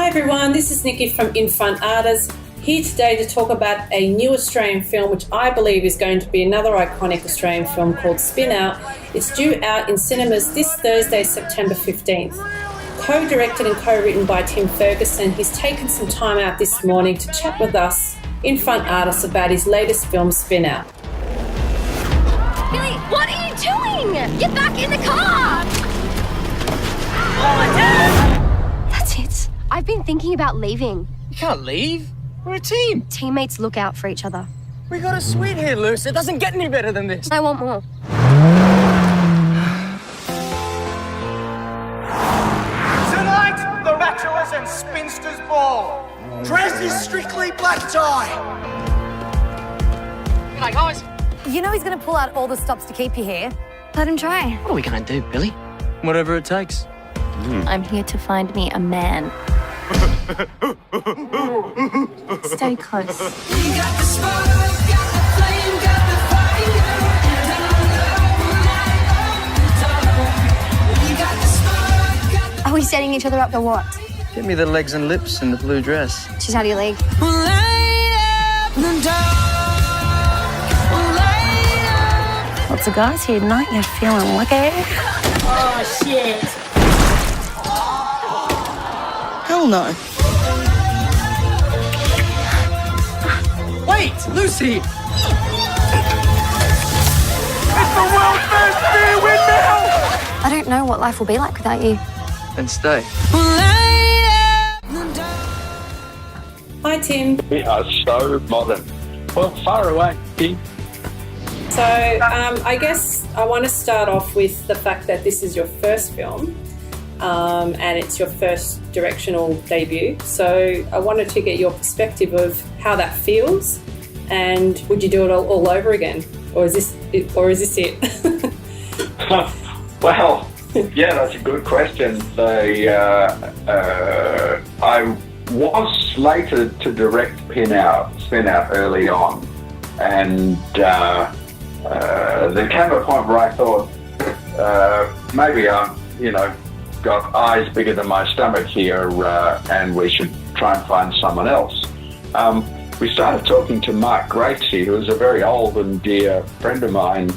Hi everyone, this is Nikki from Infront Artists, here today to talk about a new Australian film which I believe is going to be another iconic Australian film called SpinOut. It's due out in cinemas this Thursday, September 15th. Co-directed and co-written by Tim Ferguson, he's taken some time out this morning to chat with us, Infront Artists, about his latest film, SpinOut. Billy, what are you doing? Get back in the car! Oh, Dad! That's it. I've been thinking about leaving. You can't leave. We're a team. Teammates look out for each other. We got a suite here, Luce. It doesn't get any better than this. I want more. Tonight, the Bachelors and Spinsters Ball. Dress is strictly black tie. G'day, guys. You know he's going to pull out all the stops to keep you here. Let him try. What are we going to do, Billy? Whatever it takes. I'm here to find me a man. Stay close. Are we setting each other up for what? Get me the legs and lips in the blue dress. She's out of your league. Lots of guys here tonight. You're feeling lucky. Oh, shit. Hell no. Wait, Lucy! It's the world's first beer windmill! I don't know what life will be like without you. Then stay. Hi Tim. We are so modern. Well, far away, Tim. So I guess I want to start off with the fact that this is your first film and it's your first directional debut. So I wanted to get your perspective of how that feels, and would you do it all over again, or is this it? Well, yeah, that's a good question. I was slated to direct SpinOut early on, and there came a point where I thought maybe I'm, got eyes bigger than my stomach here, and we should try and find someone else. We started talking to Mark Gracie, who was a very old and dear friend of mine.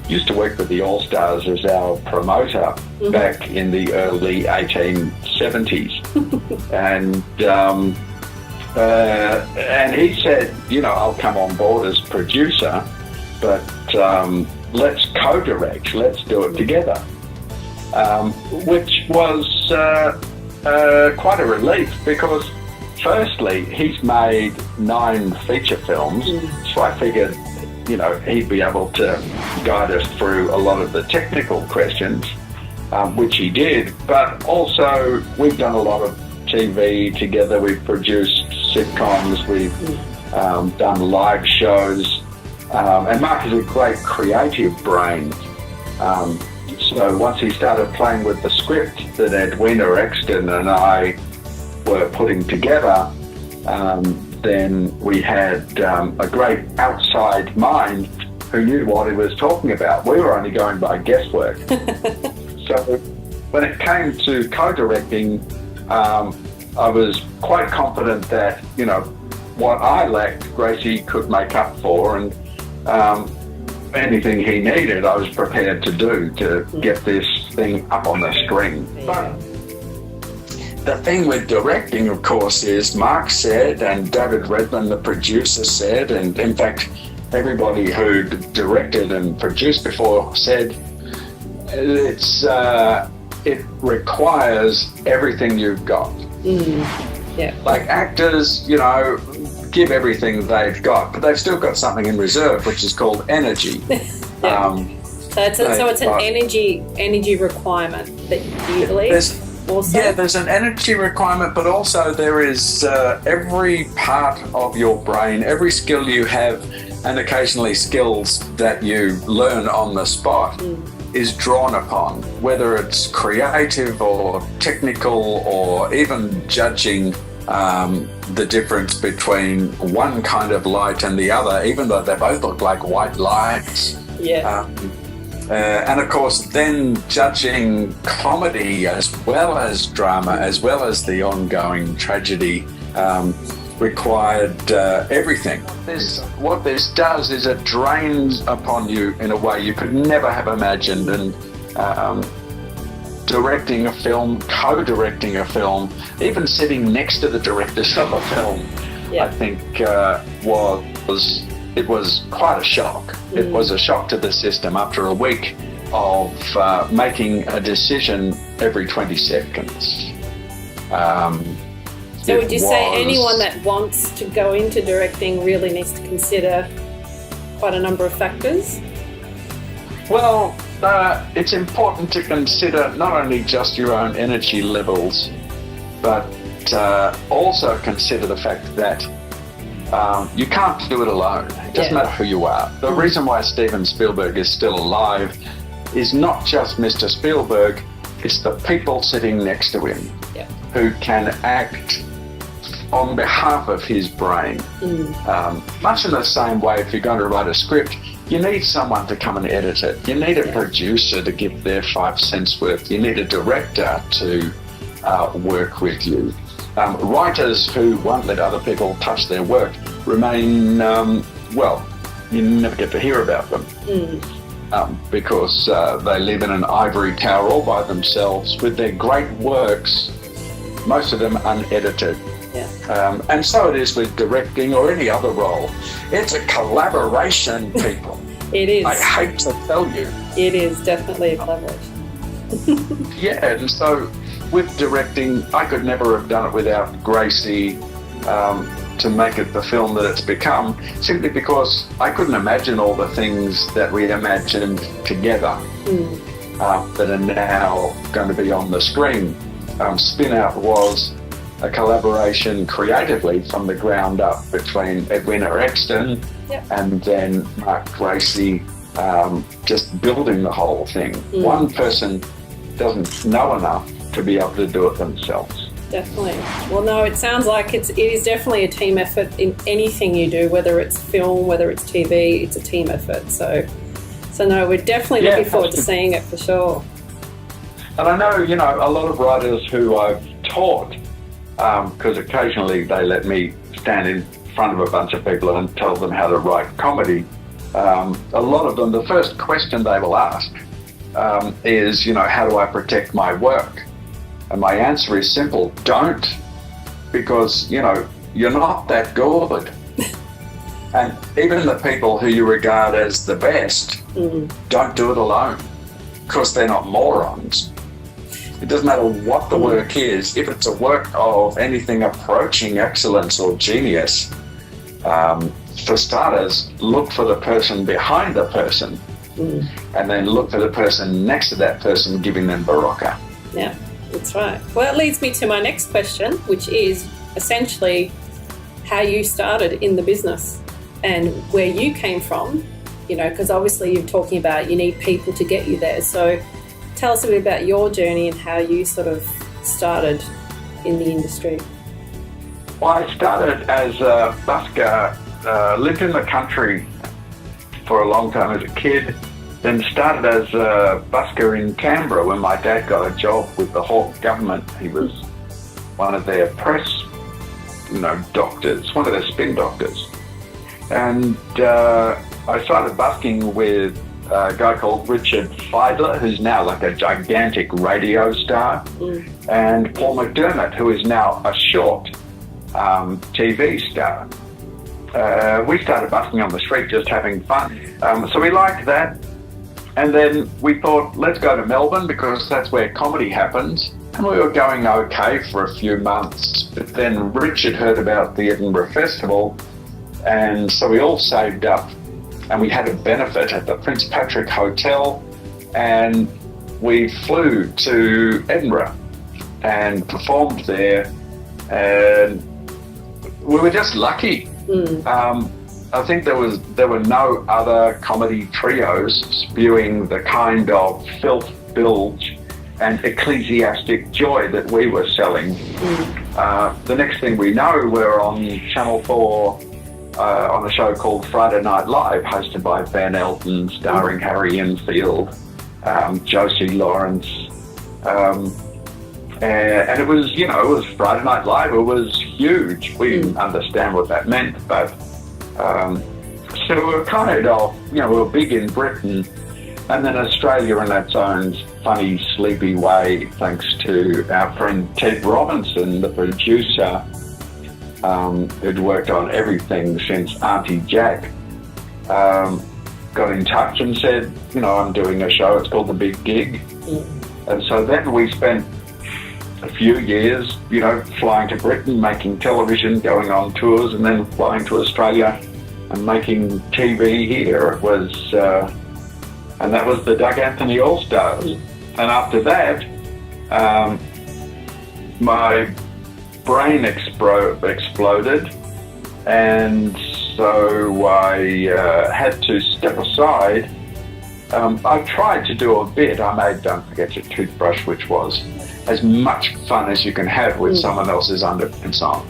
Used to work with the All-Stars as our promoter back in the early 1870s. And he said, I'll come on board as producer, but let's co-direct, let's do it together. Which was quite a relief, because firstly, he's made 9 feature films, so I figured, he'd be able to guide us through a lot of the technical questions, which he did. But also, we've done a lot of TV together. We've produced sitcoms, we've done live shows, and Mark is a great creative brain. So once he started playing with the script that Edwina Exton and I were putting together, then we had a great outside mind who knew what he was talking about. We were only going by guesswork. So when it came to co-directing, I was quite confident that, what I lacked, Gracie could make up for, and anything he needed, I was prepared to do to get this thing up on the screen. But the thing with directing, of course, is Mark said, and David Redman, the producer, said, and in fact, everybody who directed and produced before said, it requires everything you've got. Yeah. Like actors, give everything they've got, but they've still got something in reserve, which is called energy. So it's an energy requirement that you believe. There's an energy requirement, but also there is every part of your brain, every skill you have, and occasionally skills that you learn on the spot is drawn upon, whether it's creative or technical or even judging the difference between one kind of light and the other, even though they both look like white lights. And of course, then judging comedy as well as drama, as well as the ongoing tragedy, required everything. What this does is it drains upon you in a way you could never have imagined. And directing a film, co-directing a film, even sitting next to the directors of a film, I think it was quite a shock. It was a shock to the system after a week of making a decision every 20 seconds. So would you say anyone that wants to go into directing really needs to consider quite a number of factors? Well, it's important to consider not only just your own energy levels, but also consider the fact that you can't do it alone. It doesn't matter who you are. The reason why Steven Spielberg is still alive is not just Mr. Spielberg, it's the people sitting next to him who can act on behalf of his brain. Much in the same way, if you're going to write a script, you need someone to come and edit it. You need a producer to give their 5 cents worth. You need a director to work with you. Writers who won't let other people touch their work remain, you never get to hear about them because they live in an ivory tower all by themselves with their great works, most of them unedited. And so it is with directing or any other role. It's a collaboration, people. It is. I hate to tell you. It is definitely a collaboration. And so with directing, I could never have done it without Gracie to make it the film that it's become, simply because I couldn't imagine all the things that we imagined together that are now going to be on the screen. SpinOut was a collaboration creatively from the ground up between Edwina Exton and then Mark Gracie, just building the whole thing. One person doesn't know enough to be able to do it themselves. Definitely. Well, no, it sounds like it is definitely a team effort in anything you do, whether it's film, whether it's TV, it's a team effort. So no, we're definitely looking forward to seeing it for sure. And I know, a lot of writers who I've taught, because occasionally they let me stand in front of a bunch of people and tell them how to write comedy. A lot of them, the first question they will ask is, how do I protect my work? And my answer is simple: don't, because, you're not that good. And even the people who you regard as the best don't do it alone, because they're not morons. It doesn't matter what the work is. If it's a work of anything approaching excellence or genius, for starters, look for the person behind the person, and then look for the person next to that person giving them Barocca. Yeah, that's right. Well, that leads me to my next question, which is essentially how you started in the business and where you came from, because obviously you're talking about you need people to get you there. So tell us a bit about your journey and how you sort of started in the industry. Well, I started as a busker, lived in the country for a long time as a kid, then started as a busker in Canberra when my dad got a job with the Hawke government. He was one of their press, doctors, one of their spin doctors. And I started busking with a guy called Richard Feidler, who's now like a gigantic radio star, and Paul McDermott, who is now a short TV star. We started busking on the street, just having fun. So we liked that. And then we thought, let's go to Melbourne because that's where comedy happens. And we were going okay for a few months. But then Richard heard about the Edinburgh Festival. And so we all saved up and we had a benefit at the Prince Patrick Hotel. And we flew to Edinburgh and performed there. And we were just lucky. I think there were no other comedy trios spewing the kind of filth, bilge, and ecclesiastic joy that we were selling. The next thing we know, we're on Channel 4 on a show called Friday Night Live, hosted by Ben Elton, starring Harry Enfield, Josie Lawrence. And it was, it was Friday Night Live. It was huge. We didn't understand what that meant, but so we were kind of, we were big in Britain, and then Australia in its own funny, sleepy way, thanks to our friend Ted Robinson, the producer, who'd worked on everything since Auntie Jack, got in touch and said, I'm doing a show. It's called The Big Gig. And so then we spent a few years, flying to Britain, making television, going on tours, and then flying to Australia and making TV here. It was, and that was the Doug Anthony All-Stars. And after that, my brain exploded, and so I had to step aside. I tried to do a bit. I made Don't Forget Your Toothbrush, which was as much fun as you can have with someone else's underpants on.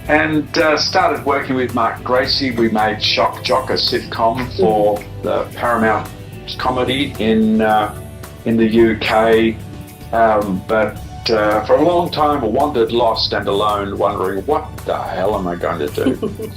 And started working with Mark Gracie. We made Shock Jock, a sitcom for the Paramount Comedy in the UK. But for a long time I wandered lost and alone, wondering what the hell am I going to do?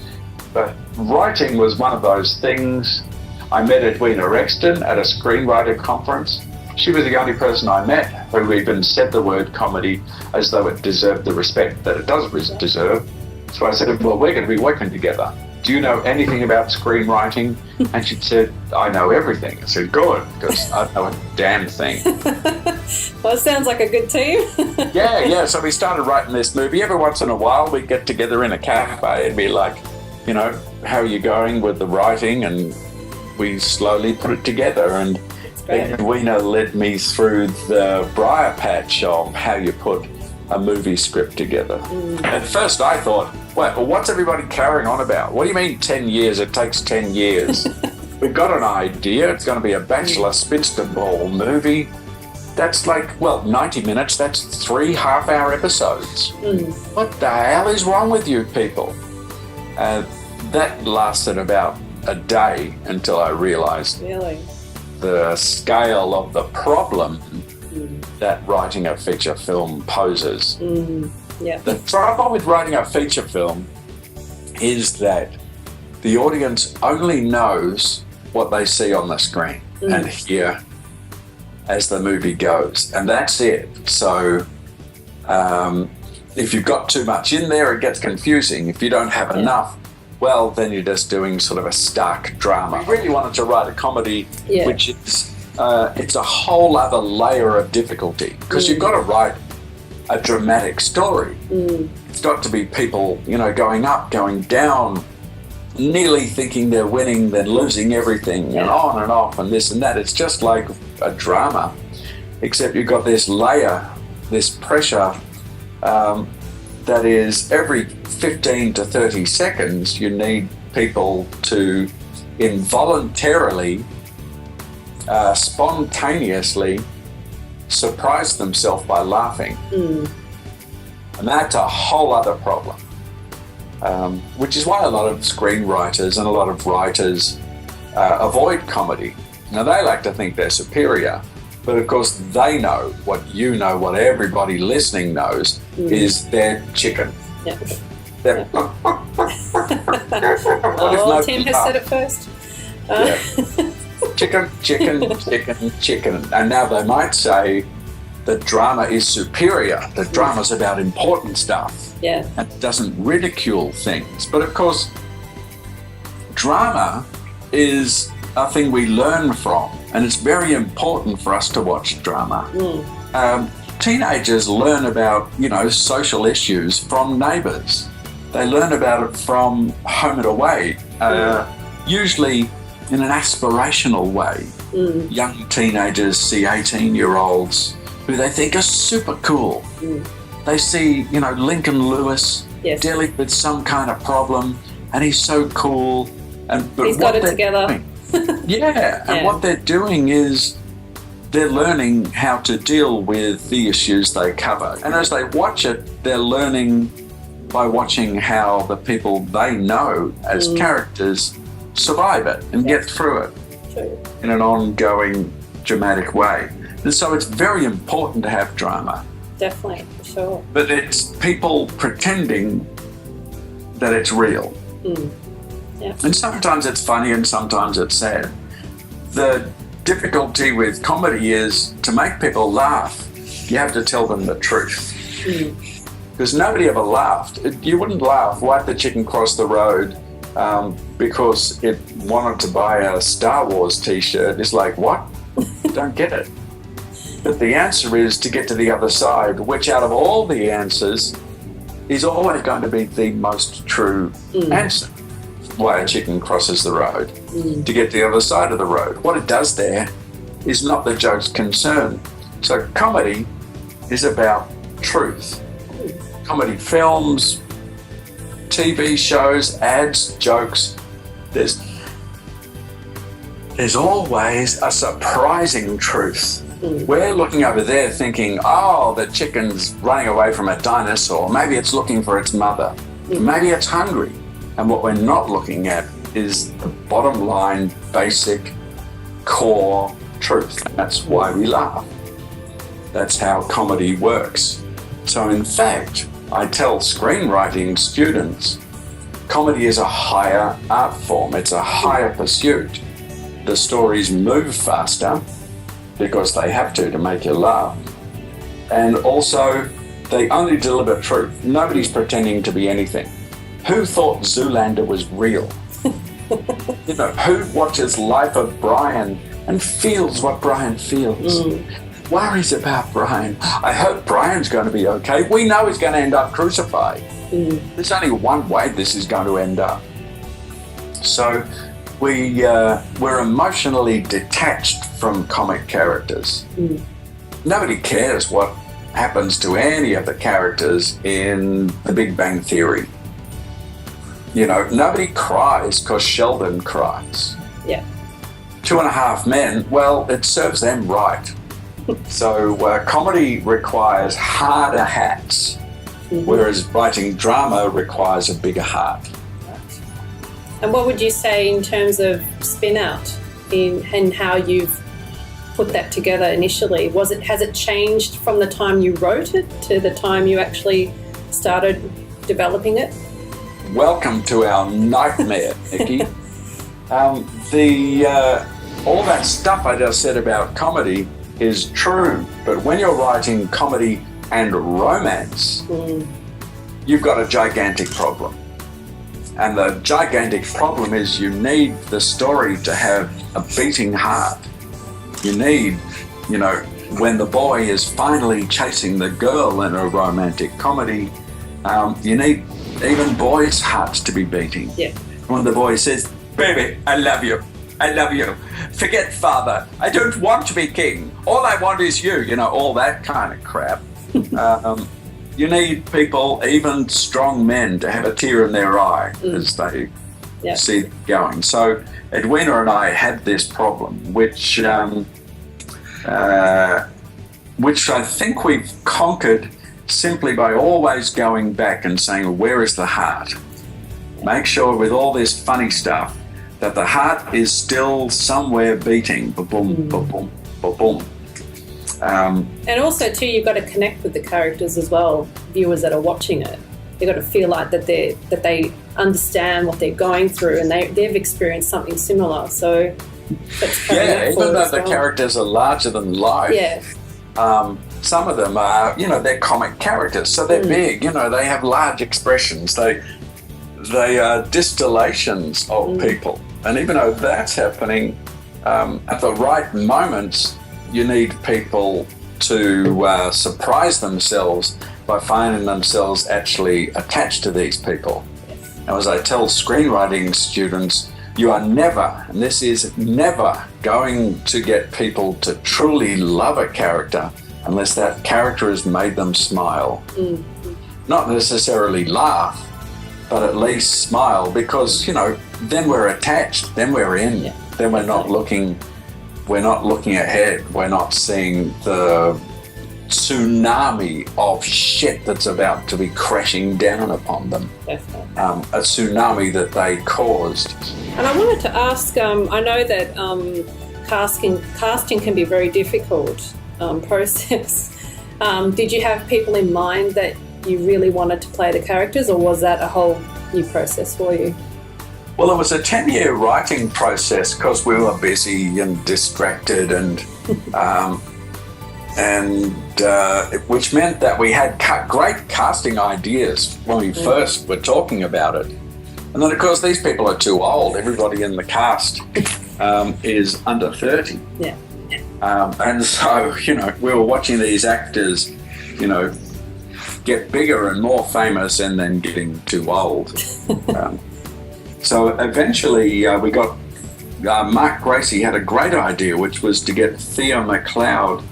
But writing was one of those things. I met Edwina Rexton at a screenwriter conference. She was the only person I met who even said the word comedy as though it deserved the respect that it does deserve. So I said, well, we're going to be working together. Do you know anything about screenwriting? And she said, I know everything. I said, good, because I know a damn thing. Well, it sounds like a good team. Yeah. So we started writing this movie. Every once in a while, we'd get together in a cafe and be like, how are you going with the writing? And we slowly put it together. And Edwina led me through the briar patch of how you put a movie script together. At first I thought, well, what's everybody carrying on about? What do you mean 10 years? It takes 10 years. We've got an idea. It's going to be a bachelor spinster ball movie. That's 90 minutes. That's 3 half-hour episodes. What the hell is wrong with you people? That lasted about a day until I realized the scale of the problem that writing a feature film poses. The trouble with writing a feature film is that the audience only knows what they see on the screen and hear as the movie goes, and that's it. So if you've got too much in there, it gets confusing. If you don't have enough, well, then you're just doing sort of a stark drama. I really wanted to write a comedy which is it's a whole other layer of difficulty, because you've got to write a dramatic story. It's got to be people, going up, going down, nearly thinking they're winning, then losing everything, and on and off, and this and that. It's just like a drama, except you've got this layer, this pressure that is every 15 to 30 seconds you need people to involuntarily, spontaneously surprise themselves by laughing. And that's a whole other problem, which is why a lot of screenwriters and a lot of writers avoid comedy. Now, they like to think they're superior, but of course they know what everybody listening knows is they're chicken. They're Tim has said it first. Chicken, chicken, chicken, chicken. And now they might say the drama is superior. The drama's about important stuff. And it doesn't ridicule things. But of course, drama is a thing we learn from, and it's very important for us to watch drama. Teenagers learn about, social issues from neighbours. They learn about it from Home and Away, usually in an aspirational way. Young teenagers see 18-year-olds who they think are super cool. They see, Lincoln Lewis dealing with some kind of problem, and he's so cool. But he's got it together. And what they're doing is they're learning how to deal with the issues they cover. And as they watch it, they're learning by watching how the people they know as characters survive it and get through it in an ongoing dramatic way. And so it's very important to have drama. Definitely, for sure. But it's people pretending that it's real. Yeah. And sometimes it's funny and sometimes it's sad. The difficulty with comedy is to make people laugh, you have to tell them the truth. Because nobody ever laughed. You wouldn't laugh, why the chicken crossed the road because it wanted to buy a Star Wars t-shirt. It's like, what? Don't get it. But the answer is to get to the other side, which out of all the answers is always going to be the most true answer. Why a chicken crosses the road. To get to the other side of the road. What it does there is not the joke's concern. So comedy is about truth. Comedy films, TV shows, ads, jokes, there's always a surprising truth. We're looking over there thinking, oh, the chicken's running away from a dinosaur. Maybe it's looking for its mother. Maybe it's hungry. And what we're not looking at is the bottom line, basic, core truth. That's why we laugh. That's how comedy works. So in fact, I tell screenwriting students, comedy is a higher art form. It's a higher pursuit. The stories move faster because they have to make you laugh. And also, they only deliver truth. Nobody's pretending to be anything. Who thought Zoolander was real? You know, who watches Life of Brian and feels what Brian feels? Worries about Brian. I hope Brian's going to be okay. We know he's going to end up crucified. There's only one way this is going to end up. So we're emotionally detached from comic characters. Nobody cares what happens to any of the characters in The Big Bang Theory. You know, nobody cries because Sheldon cries. Yeah. 2.5 Men, well, it serves them right. So comedy requires harder hats, whereas writing drama requires a bigger heart. And what would you say in terms of SpinOut and how you've put that together initially? Has it changed from the time you wrote it to the time you actually started developing it? Welcome to our nightmare, Nikki. All that stuff I just said about comedy is true, but when you're writing comedy and romance, you've got a gigantic problem. And the gigantic problem is you need the story to have a beating heart. You need, you know, when the boy is finally chasing the girl in a romantic comedy, you need even boys' hearts to be beating. Yeah. When the boy says, baby, I love you. I love you. Forget father. I don't want to be king. All I want is you. You know, all that kind of crap. You need people, even strong men, to have a tear in their eye as they see it going. So Edwina and I had this problem, which I think we've conquered simply by always going back and saying, where is the heart? Make sure with all this funny stuff that the heart is still somewhere beating. Ba-boom, ba-boom, ba-boom. And also, too, you've got to connect with the characters as well, viewers that are watching it. You've got to feel like that they understand what they're going through and they've experienced something similar. So that's even though the characters are larger than life, some of them are, you know, they're comic characters, so they're big, you know, they have large expressions, they are distillations of people. And even though that's happening, at the right moments, you need people to surprise themselves by finding themselves actually attached to these people. Now, as I tell screenwriting students, you are never, and this is never, going to get people to truly love a character unless that character has made them smile. Not necessarily laugh, but at least smile, because, you know, then we're attached, then we're in, then we're not looking ahead, we're not seeing the tsunami of shit that's about to be crashing down upon them. Definitely. A tsunami that they caused. And I wanted to ask, I know that casting can be a very difficult process. Did you have people in mind that you really wanted to play the characters, or was that a whole new process for you? Well, it was a 10-year writing process because we were busy and distracted, and which meant that we had great casting ideas when we first were talking about it. And then, of course, these people are too old. Everybody in the cast is under 30. Yeah. And so, we were watching these actors, get bigger and more famous and then getting too old. So eventually we got, Mark Gracie had a great idea, which was to get Thea McLeod,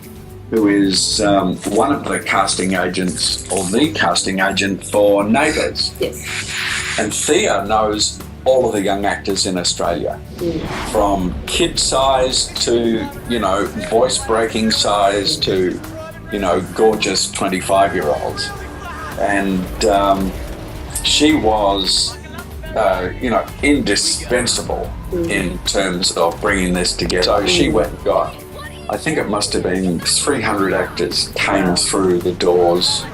who is one of the casting agents, or the casting agent for Neighbours. Yes. And Thea knows all of the young actors in Australia, from kid size to, voice-breaking size to, gorgeous 25-year-olds. And she was, indispensable in terms of bringing this together. So she went and got, I think it must have been 300 actors came through the doors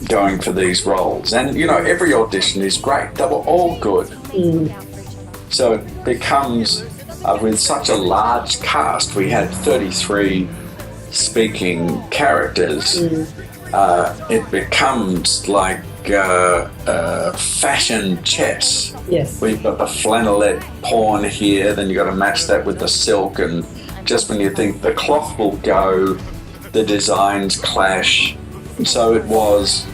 going for these roles. And, every audition is great. They were all good. So it becomes, with such a large cast, we had 33 speaking characters. It becomes like fashion chess. Yes. We've got the flannelette pawn here, then you've got to match that with the silk, and just when you think the cloth will go, the designs clash. So it was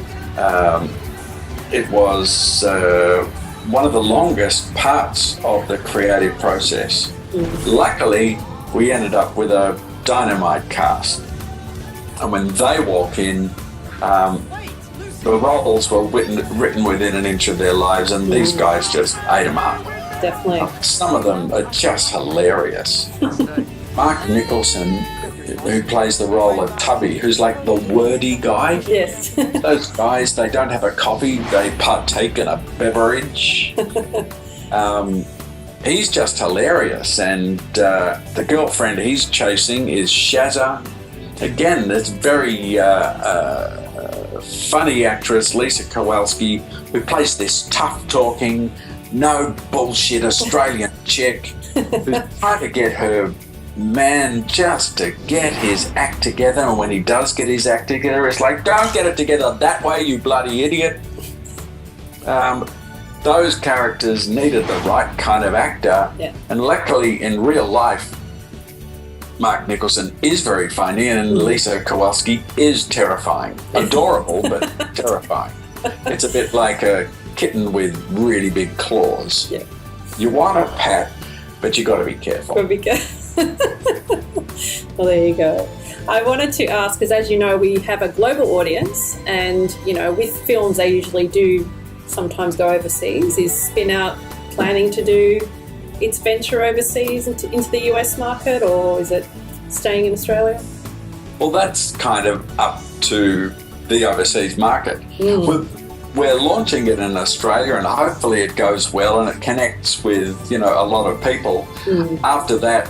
one of the longest parts of the creative process. Luckily, we ended up with a dynamite cast, and when they walk in, the roles were written within an inch of their lives, and these guys just ate them up. Definitely. Some of them are just hilarious. Mark Nicholson, who plays the role of Tubby, who's like the wordy guy. Yes. Those guys, they don't have a coffee, they partake in a beverage. He's just hilarious. And the girlfriend he's chasing is Shazza. Again, this very funny actress, Lisa Kowalski, who plays this tough-talking, no bullshit Australian chick who's trying to get her man just to get his act together, and when he does get his act together, it's like, don't get it together that way, you bloody idiot. Those characters needed the right kind of actor, and luckily in real life, Mark Nicholson is very funny, and Lisa Kowalski is terrifying. Adorable, but terrifying. It's a bit like a kitten with really big claws. Yeah. You want to pat, but you got to be careful. Well, there you go. I wanted to ask, because as you know, we have a global audience, and with films they usually do sometimes go overseas. Is SpinOut planning to do its venture overseas into the US market, or is it staying in Australia? Well, that's kind of up to the overseas market. We're launching it in Australia, and hopefully it goes well and it connects with a lot of people. After that,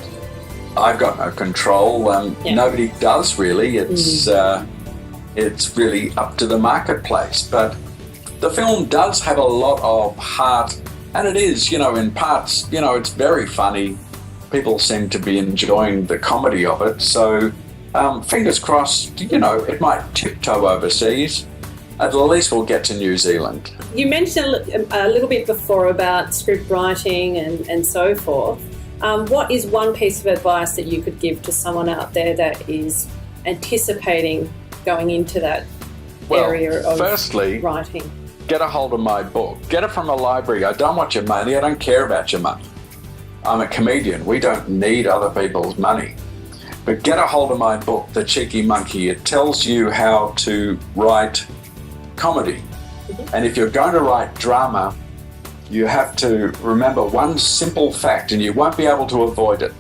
I've got no control. Nobody does really. It's really up to the marketplace. But the film does have a lot of heart, and it is, in parts, it's very funny. People seem to be enjoying the comedy of it. So fingers crossed, it might tiptoe overseas. At least we'll get to New Zealand. You mentioned a little bit before about script writing and so forth. What is one piece of advice that you could give to someone out there that is anticipating going into that area of firstly, writing? Get a hold of my book. Get it from a library. I don't want your money. I don't care about your money. I'm a comedian. We don't need other people's money. But get a hold of my book, The Cheeky Monkey. It tells you how to write comedy. And if you're going to write drama, you have to remember one simple fact, and you won't be able to avoid it.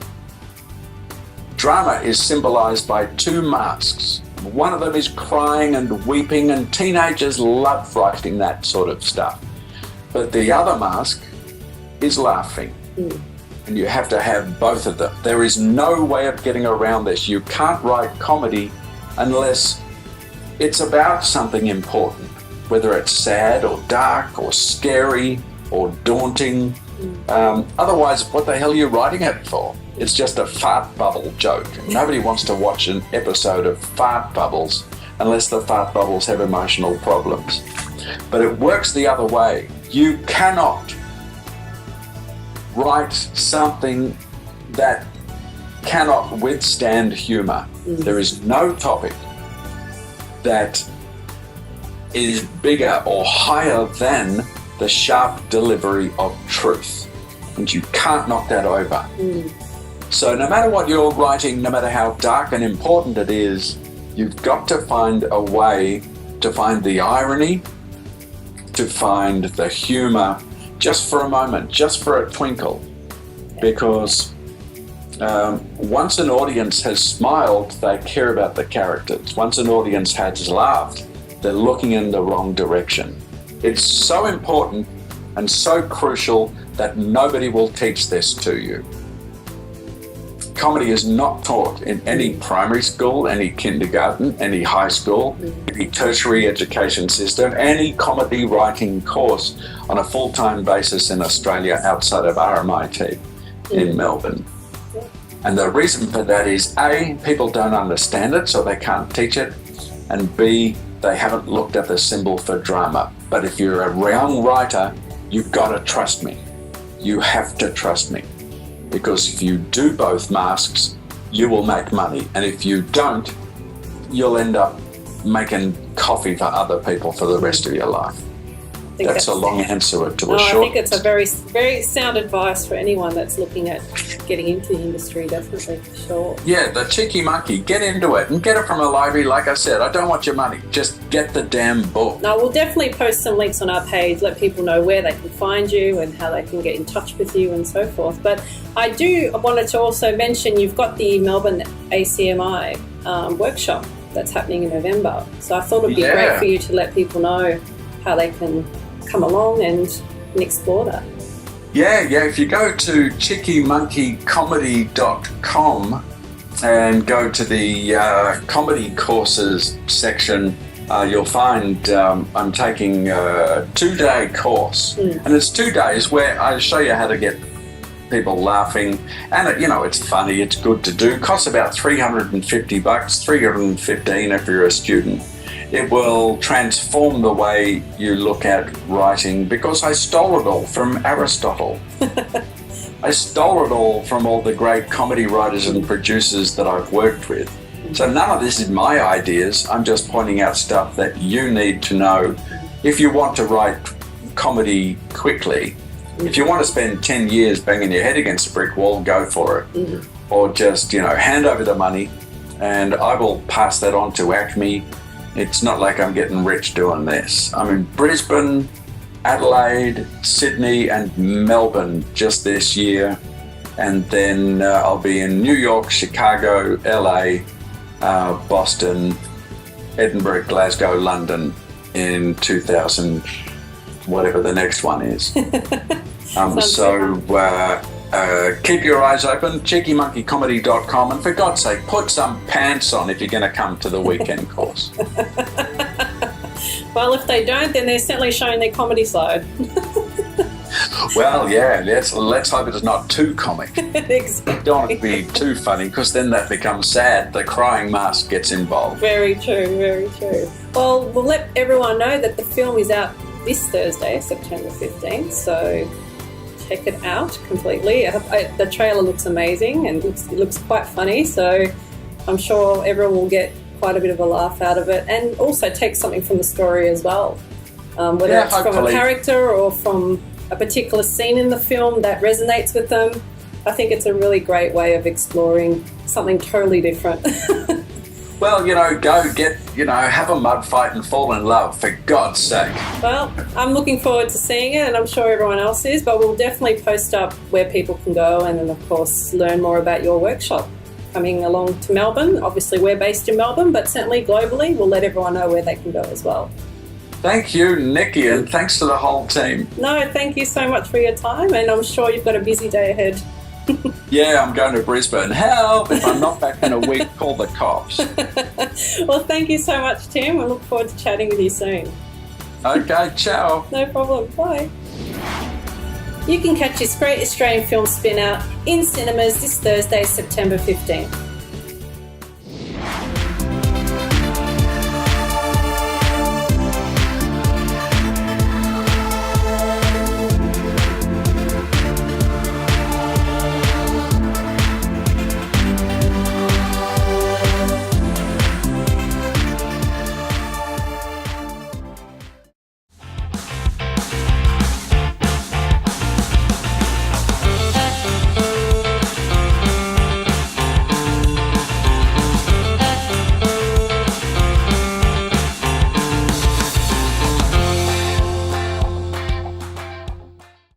Drama is symbolized by two masks. One of them is crying and weeping, and teenagers love writing that sort of stuff. But the other mask is laughing. And you have to have both of them. There is no way of getting around this. You can't write comedy unless it's about something important, whether it's sad or dark or scary or daunting. Otherwise, what the hell are you writing it for? It's just a fart bubble joke. Nobody wants to watch an episode of fart bubbles unless the fart bubbles have emotional problems. But it works the other way. You cannot write something that cannot withstand humour. There is no topic that is bigger or higher than the sharp delivery of truth. And you can't knock that over. So no matter what you're writing, no matter how dark and important it is, you've got to find a way to find the irony, to find the humour, just for a moment, just for a twinkle. Because once an audience has smiled, they care about the characters. Once an audience has laughed, they're looking in the wrong direction. It's so important and so crucial that nobody will teach this to you. Comedy is not taught in any primary school, any kindergarten, any high school, any tertiary education system, any comedy writing course on a full-time basis in Australia outside of RMIT in Melbourne. And the reason for that is A, people don't understand it, so they can't teach it, and B, they haven't looked at the symbol for drama. But if you're a young writer, you've got to trust me. You have to trust me. Because if you do both masks, you will make money. And if you don't, you'll end up making coffee for other people for the rest of your life. That's a long answer to a short. I think it's a very, very sound advice for anyone that's looking at getting into the industry, definitely, for sure. Yeah, the cheeky monkey, get into it and get it from a library. Like I said, I don't want your money. Just get the damn book. No, we'll definitely post some links on our page, let people know where they can find you and how they can get in touch with you and so forth. But I wanted to also mention you've got the Melbourne ACMI workshop that's happening in November. So I thought it'd be great for you to let people know how they can come along and explore that. Yeah, if you go to chickymonkeycomedy.com and go to the comedy courses section, you'll find I'm taking a 2-day course. And it's 2 days where I show you how to get people laughing, and it's funny, it's good to do. It costs about $350, $315 if you're a student. It will transform the way you look at writing, because I stole it all from Aristotle. I stole it all from all the great comedy writers and producers that I've worked with. So none of this is my ideas. I'm just pointing out stuff that you need to know if you want to write comedy quickly. If you want to spend 10 years banging your head against a brick wall, go for it. Or just, hand over the money and I will pass that on to Acme. It's not like I'm getting rich doing this. I'm in Brisbane, Adelaide, Sydney and Melbourne just this year. And then I'll be in New York, Chicago, LA, Boston, Edinburgh, Glasgow, London in 2000, whatever the next one is. Keep your eyes open, cheekymonkeycomedy.com, and for God's sake, put some pants on if you're going to come to the weekend course. Well, if they don't, then they're certainly showing their comedy side. Well, yeah, let's hope it's not too comic. Exactly. Don't want it to be too funny, because then that becomes sad. The crying mask gets involved. Very true, very true. Well, we'll let everyone know that the film is out this Thursday, September 15th, so check it out completely. The trailer looks amazing and it looks quite funny, so I'm sure everyone will get quite a bit of a laugh out of it, and also take something from the story as well, whether it's hopefully from a character or from a particular scene in the film that resonates with them. I think it's a really great way of exploring something totally different. Well, go get, have a mud fight and fall in love, for God's sake. Well, I'm looking forward to seeing it, and I'm sure everyone else is, but we'll definitely post up where people can go and then, of course, learn more about your workshop. coming along to Melbourne. Obviously, we're based in Melbourne, but certainly globally, we'll let everyone know where they can go as well. Thank you, Nikki, and thanks to the whole team. No, thank you so much for your time, and I'm sure you've got a busy day ahead. Yeah, I'm going to Brisbane. Help! If I'm not back in a week, call the cops. Well, thank you so much, Tim. I look forward to chatting with you soon. Okay, ciao. No problem. Bye. You can catch this great Australian film SpinOut in cinemas this Thursday, September 15th.